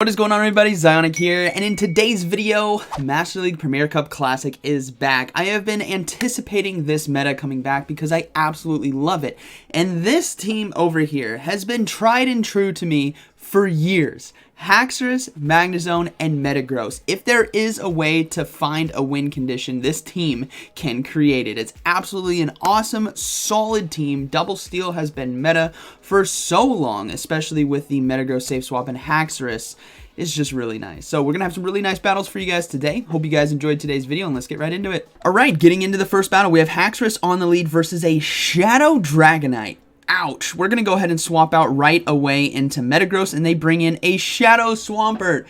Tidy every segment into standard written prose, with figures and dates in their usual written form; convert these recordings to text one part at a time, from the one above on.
What is going on, everybody? ZyoniK here, and in today's video, Master League Premier Cup Classic is back. I have been anticipating this meta coming back because I absolutely love it. And this team over here has been tried and true to me for years. Haxorus, Magnezone, and Metagross. If there is a way to find a win condition, this team can create it. It's absolutely an awesome, solid team. Double Steal has been meta for so long, especially with the Metagross safe swap, and Haxorus is just really nice. So we're going to have some really nice battles for you guys today. Hope you guys enjoyed today's video, and let's get right into it. Alright, getting into the first battle, we have Haxorus on the lead versus a Shadow Dragonite. Ouch. We're going to go ahead and swap out right away into Metagross, and they bring in a Shadow Swampert.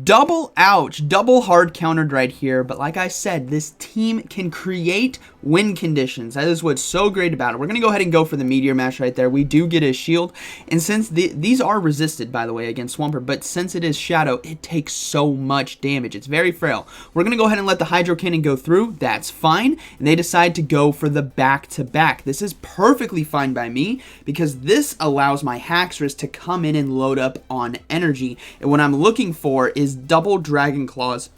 Double ouch. Double hard countered right here. But like I said, this team can create win conditions. That is what's so great about it. We're going to go ahead and go for the Meteor Mash right there. We do get his shield. And since these are resisted, by the way, against Swampert, but since it is Shadow, it takes so much damage. It's very frail. We're going to go ahead and let the Hydro Cannon go through. That's fine. And they decide to go for the back-to-back. This is perfectly fine by me, because this allows my Haxorus to come in and load up on energy. And what I'm looking for is double Dragon Claws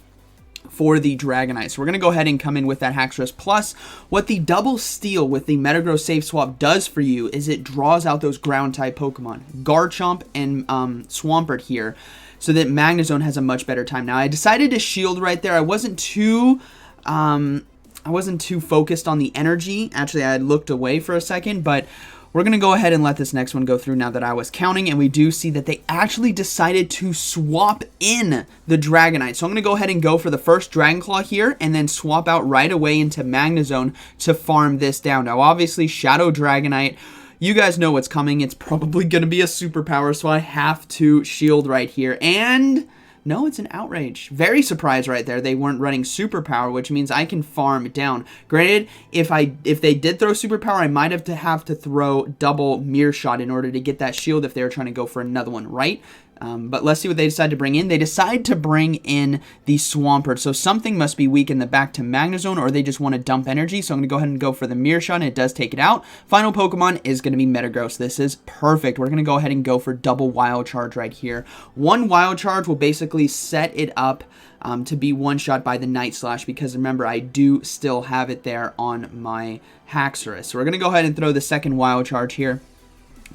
for the Dragonite. So we're going to go ahead and come in with that Haxorus. Plus, what the Double Steal with the Metagross safe swap does for you is it draws out those ground-type Pokemon. Garchomp and Swampert here, so that Magnezone has a much better time. Now, I decided to shield right there. I wasn't too focused on the energy. Actually, I had looked away for a second, but we're going to go ahead and let this next one go through now that I was counting, and we do see that they actually decided to swap in the Dragonite. So I'm going to go ahead and go for the first Dragon Claw here, and then swap out right away into Magnezone to farm this down. Now, obviously, Shadow Dragonite, you guys know what's coming. It's probably going to be a superpower, so I have to shield right here. And no, it's an Outrage. Very surprised right there. They weren't running Superpower, which means I can farm it down. Granted, if they did throw Superpower, I might have to throw double Mirror Shot in order to get that shield if they were trying to go for another one, right? But let's see what they decide to bring in. They decide to bring in the Swampert. So something must be weak in the back to Magnezone, or they just want to dump energy. So I'm going to go ahead and go for the Mirror Shot, and it does take it out. Final Pokemon is going to be Metagross. This is perfect. We're going to go ahead and go for double Wild Charge right here. One Wild Charge will basically set it up to be one-shot by the Night Slash, because remember, I do still have it there on my Haxorus. So we're going to go ahead and throw the second Wild Charge here.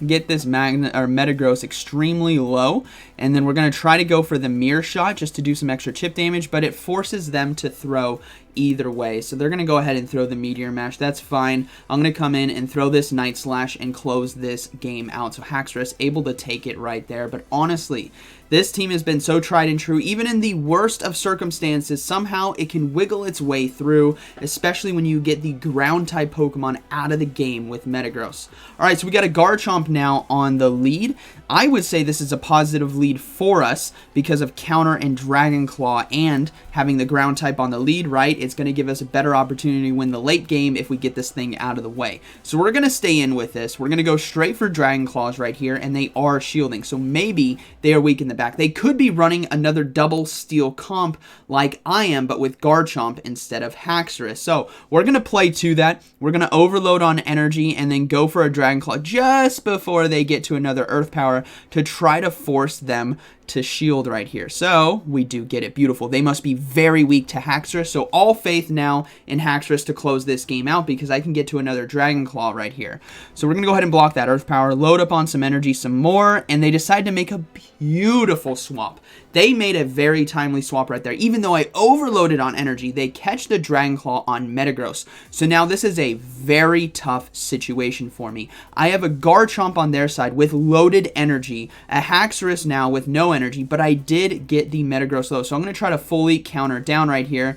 Get this Metagross extremely low, and then we're going to try to go for the Mirror Shot just to do some extra chip damage, but it forces them to throw either way. So they're going to go ahead and throw the Meteor Mash. That's fine. I'm going to come in and throw this Night Slash and close this game out. So Haxorus able to take it right there. But honestly, this team has been so tried and true. Even in the worst of circumstances, somehow it can wiggle its way through, especially when you get the ground-type Pokemon out of the game with Metagross. Alright, so we got a Garchomp now on the lead. I would say this is a positive lead for us because of Counter and Dragon Claw and having the ground type on the lead, right? It's going to give us a better opportunity to win the late game if we get this thing out of the way. So we're going to stay in with this. We're going to go straight for Dragon Claws right here, and they are shielding. So maybe they are weak in the back. They could be running another Double Steal comp like I am, but with Garchomp instead of Haxorus. So we're going to play to that. We're going to overload on energy and then go for a Dragon Claw just before they get to another Earth Power to try to force them to shield right here. So we do get it. Beautiful. They must be very weak to Haxorus. So all faith now in Haxorus to close this game out, because I can get to another Dragon Claw right here. So we're going to go ahead and block that Earth Power, load up on some energy some more, and they decide to make a beautiful swap. They made a very timely swap right there. Even though I overloaded on energy, they catch the Dragon Claw on Metagross. So now this is a very tough situation for me. I have a Garchomp on their side with loaded energy, a Haxorus now with no energy, but I did get the Metagross low. So I'm going to try to fully counter down right here.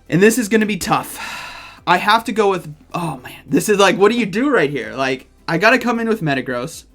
And this is going to be tough. I have to go with, oh man, this is like, what do you do right here? Like, I got to come in with Metagross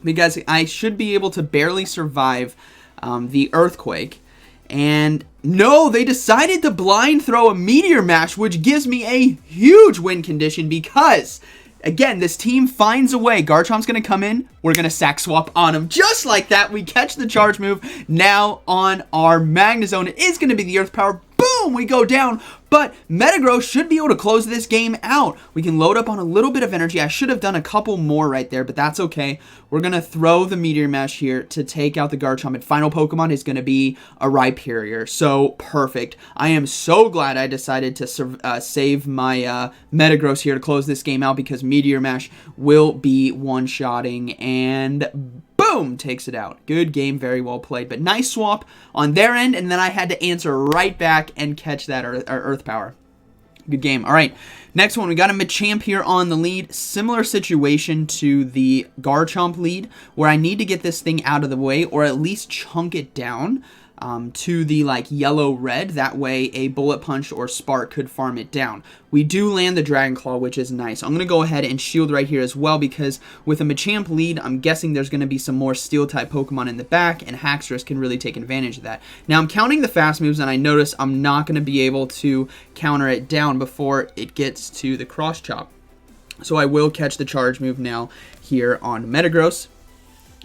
because I should be able to barely survive the Earthquake. And no, they decided to blind throw a Meteor Mash, which gives me a huge win condition because, again, this team finds a way. Garchomp's going to come in. We're going to sack swap on him. Just like that, we catch the charge move. Now on our Magnezone, it is going to be the Earth Power. Boom! We go down. But Metagross should be able to close this game out. We can load up on a little bit of energy. I should have done a couple more right there, but that's okay. We're going to throw the Meteor Mash here to take out the Garchomp, and final Pokemon is going to be a Rhyperior. So perfect. I am so glad I decided to save my Metagross here to close this game out, because Meteor Mash will be one-shotting, and boom, takes it out. Good game, very well played, but nice swap on their end, and then I had to answer right back and catch that Earth Power. Good game. All right, next one, we got a Machamp here on the lead. Similar situation to the Garchomp lead, where I need to get this thing out of the way, or at least chunk it down to the like yellow-red. That way a Bullet Punch or Spark could farm it down. We do land the Dragon Claw, which is nice. I'm going to go ahead and shield right here as well, because with a Machamp lead, I'm guessing there's going to be some more Steel-type Pokemon in the back, and Haxorus can really take advantage of that. Now, I'm counting the fast moves, and I notice I'm not going to be able to counter it down before it gets to the Cross Chop. So I will catch the charge move now here on Metagross,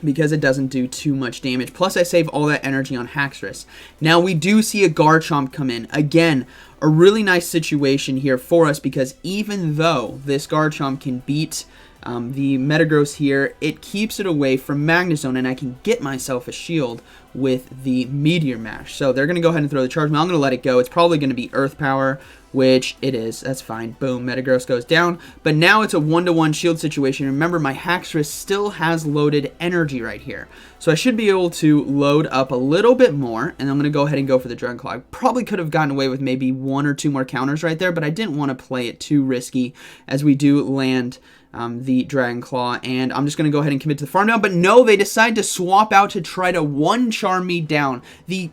because it doesn't do too much damage. Plus, I save all that energy on Haxorus. Now, we do see a Garchomp come in. Again, a really nice situation here for us, because even though this Garchomp can beat the Metagross here, it keeps it away from Magnezone, and I can get myself a shield with the Meteor Mash. So they're going to go ahead and throw the charge. I'm going to let it go. It's probably going to be Earth Power, which it is. That's fine. Boom, Metagross goes down. But now it's a 1-to-1 shield situation. Remember, my Haxorus still has loaded energy right here. So I should be able to load up a little bit more, and I'm going to go ahead and go for the Dragon Claw. I probably could have gotten away with maybe 1 or 2 more counters right there, but I didn't want to play it too risky, as we do land the Dragon Claw, and I'm just going to go ahead and commit to the farm down. But no, they decide to swap out to try to one-charm me down. The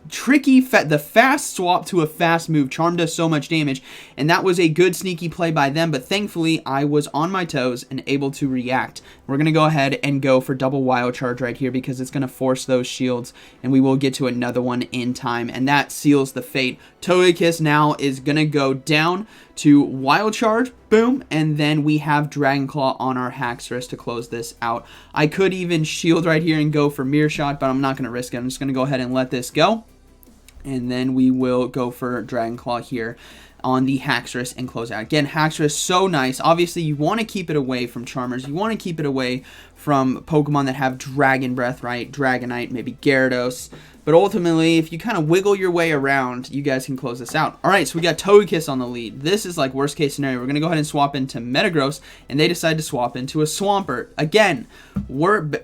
fast swap to a fast move. Charm does so much damage, and that was a good sneaky play by them, but thankfully I was on my toes and able to react. We're going to go ahead and go for double Wild Charge right here, because it's going to force those shields, and we will get to another one in time, and that seals the fate. Togekiss now is going to go down to Wild Charge, boom, and then we have Dragon Claw on our Haxorus to close this out. I could even shield right here and go for Mirror Shot, but I'm not going to risk it. I'm just going to go ahead and let this go, and then we will go for Dragon Claw here on the Haxorus and close out. Again, Haxorus, so nice. Obviously, you want to keep it away from Charmers. You want to keep it away from Pokemon that have Dragon Breath, right? Dragonite, maybe Gyarados. But ultimately, if you kind of wiggle your way around, you guys can close this out. All right, so we got Togekiss on the lead. This is like worst case scenario. We're going to go ahead and swap into Metagross, and they decide to swap into a Swampert. Again,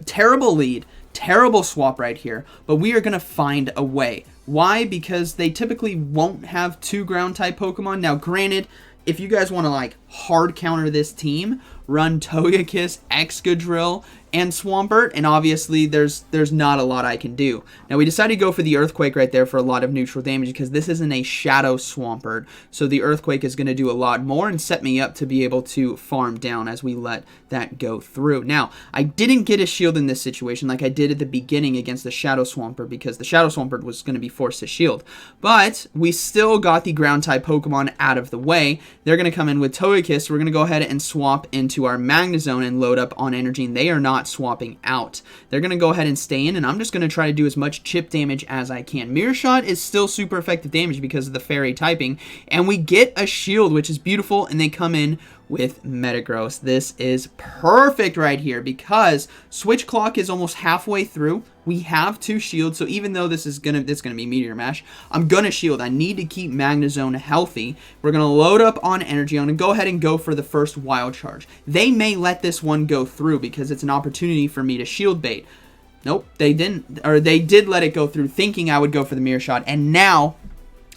terrible lead, terrible swap right here, but we are going to find a way. Why? Because they typically won't have 2 ground-type Pokemon. Now, granted, if you guys want to like hard counter this team, run Togekiss, Excadrill, and Swampert, and obviously there's not a lot I can do. Now we decided to go for the Earthquake right there for a lot of neutral damage, because this isn't a Shadow Swampert, so the Earthquake is going to do a lot more and set me up to be able to farm down as we let that go through. Now, I didn't get a shield in this situation like I did at the beginning against the Shadow Swampert, because the Shadow Swampert was going to be forced to shield, but we still got the Ground-type Pokemon out of the way. They're going to come in with Togekiss. We're going to go ahead and swap into our Magnezone and load up on energy, and they are not swapping out. They're going to go ahead and stay in, and I'm just going to try to do as much chip damage as I can. Mirror Shot is still super effective damage because of the fairy typing, and we get a shield, which is beautiful, and they come in with Metagross. This is perfect right here, because Switch Clock is almost halfway through. We have 2 shields, so even though this is gonna be Meteor Mash, I'm gonna shield. I need to keep Magnezone healthy. We're gonna load up on energy. I'm gonna go ahead and go for the first Wild Charge. They may let this one go through because it's an opportunity for me to shield bait. Nope, they didn't, or they did let it go through, thinking I would go for the Mirror Shot, and now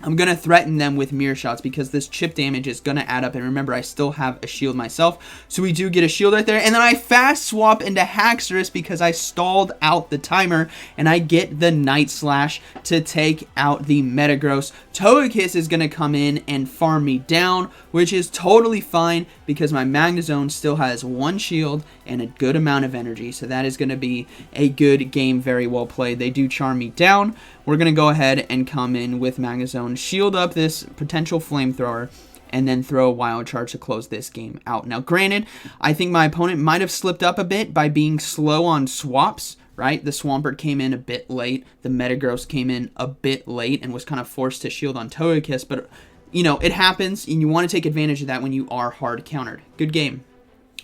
I'm going to threaten them with Mirror Shots, because this chip damage is going to add up. And remember, I still have a shield myself. So we do get a shield right there. And then I fast swap into Haxorus because I stalled out the timer. And I get the Night Slash to take out the Metagross. Togekiss is going to come in and farm me down, which is totally fine because my Magnezone still has 1 shield and a good amount of energy. So that is going to be a good game, very well played. They do charm me down. We're going to go ahead and come in with Magnezone, shield up this potential Flamethrower, and then throw a Wild Charge to close this game out. Now, granted, I think my opponent might have slipped up a bit by being slow on swaps, right? The Swampert came in a bit late. The Metagross came in a bit late and was kind of forced to shield on Togekiss, but you know, it happens, and you want to take advantage of that when you are hard countered. Good game.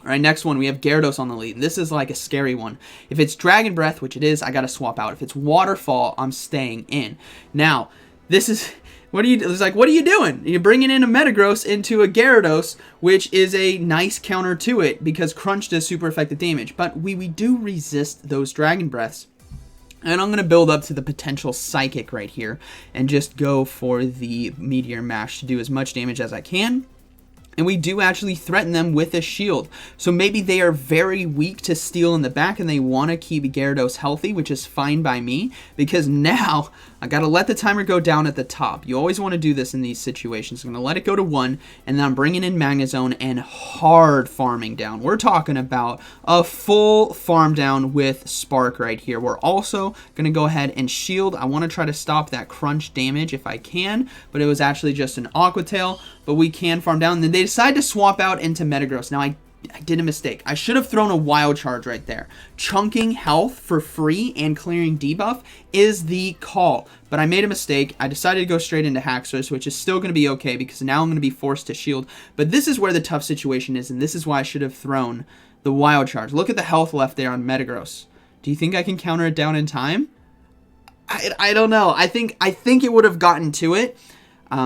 All right, next one, we have Gyarados on the lead. This is like a scary one. If it's Dragon Breath, which it is, I got to swap out. If it's Waterfall, I'm staying in. Now, this is... It's like, what are you doing? You're bringing in a Metagross into a Gyarados, which is a nice counter to it because Crunch does super effective damage. But we do resist those Dragon Breaths. And I'm going to build up to the potential Psychic right here and just go for the Meteor Mash to do as much damage as I can. And we do actually threaten them with a shield. So maybe they are very weak to Steel in the back and they want to keep Gyarados healthy, which is fine by me. Because now I got to let the timer go down at the top. You always want to do this in these situations. I'm going to let it go to 1. And then I'm bringing in Magnezone and hard farming down. We're talking about a full farm down with Spark right here. We're also going to go ahead and shield. I want to try to stop that Crunch damage if I can. But it was actually just an Aqua Tail. But we can farm down. And then they decide to swap out into Metagross. Now, I did a mistake. I should have thrown a Wild Charge right there. Chunking health for free and clearing debuff is the call. But I made a mistake. I decided to go straight into Haxorus, which is still going to be okay because now I'm going to be forced to shield. But this is where the tough situation is, and this is why I should have thrown the Wild Charge. Look at the health left there on Metagross. Do you think I can counter it down in time? I don't know. I think it would have gotten to it.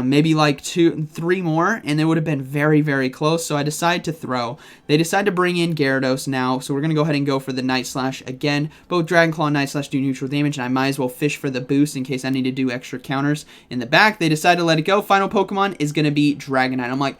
Maybe like 2, 3 more, and it would have been very, very close. So I decide to throw. They decide to bring in Gyarados now, so we're going to go ahead and go for the Night Slash again. Both Dragon Claw and Night Slash do neutral damage, and I might as well fish for the boost in case I need to do extra counters in the back. They decide to let it go. Final Pokemon is going to be Dragonite. I'm like,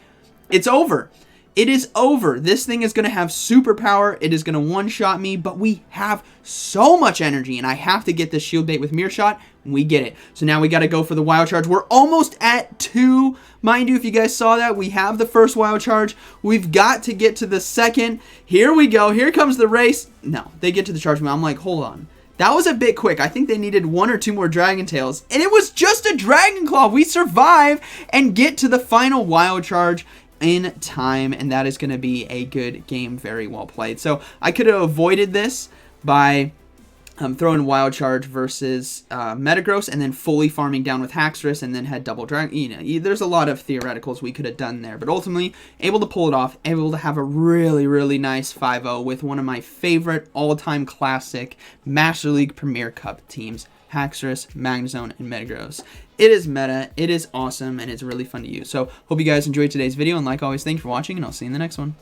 it's over. It is over. This thing is going to have superpower. It is going to one-shot me, but we have so much energy, and I have to get this Shield Bait with Mirror Shot, and we get it. So now we got to go for the Wild Charge. We're almost at 2. Mind you, if you guys saw that, we have the first Wild Charge. We've got to get to the second. Here we go. Here comes the race. No, they get to the charge. I'm like, hold on. That was a bit quick. I think they needed 1 or 2 more Dragon Tails, and it was just a Dragon Claw. We survive and get to the final Wild Charge in time, and that is going to be a good game. Very well played. So I could have avoided this by throwing Wild Charge versus Metagross and then fully farming down with Haxorus and then had double Dragon. You know, there's a lot of theoreticals we could have done there, but ultimately able to pull it off, able to have a really, really nice 5-0 with one of my favorite all-time classic Master League Premier Cup teams, Haxorus, Magnezone, and Metagross. It is meta, it is awesome, and it's really fun to use. So, hope you guys enjoyed today's video, and like always, thanks for watching, and I'll see you in the next one.